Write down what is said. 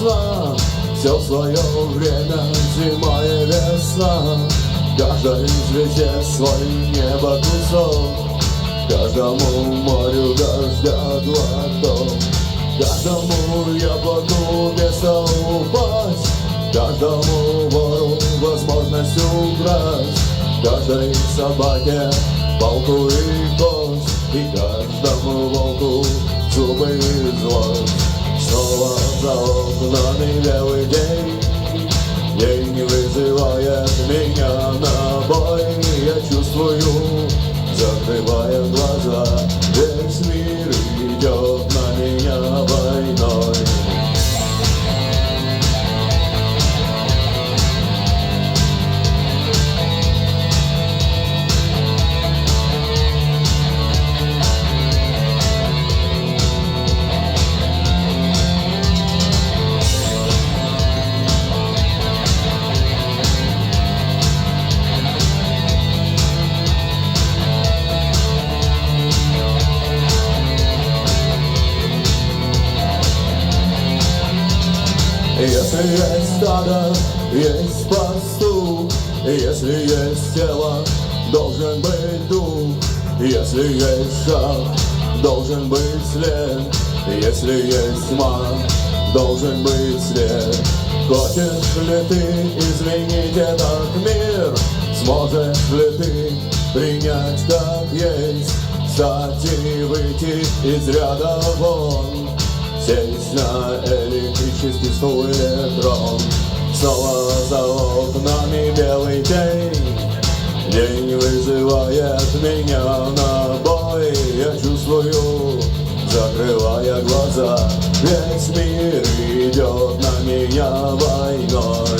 весна, все в свое время, зима и весна. Каждой звезде свой небо кусок, каждому морю дождя глоток, каждому яблоку место упасть, каждому вору возможность украсть, каждой собаке палку и кость, и каждому волку зубы и злость. Снова за окнами белый день, день вызывает меня на бой. Я чувствую, закрывая глаза, весь мир идет на меня войной. Если есть стадо, есть пастух, если есть тело, должен быть дух, если есть шаг, должен быть след, если есть тьма, должен быть свет. Хочешь ли ты изменить этот мир? Сможешь ли ты принять как есть? Встать и выйти из ряда вон, сесть на электрический стул или трон. Снова за окнами белый день, день вызывает меня на бой. Я чувствую, закрывая глаза, весь мир идет на меня войной.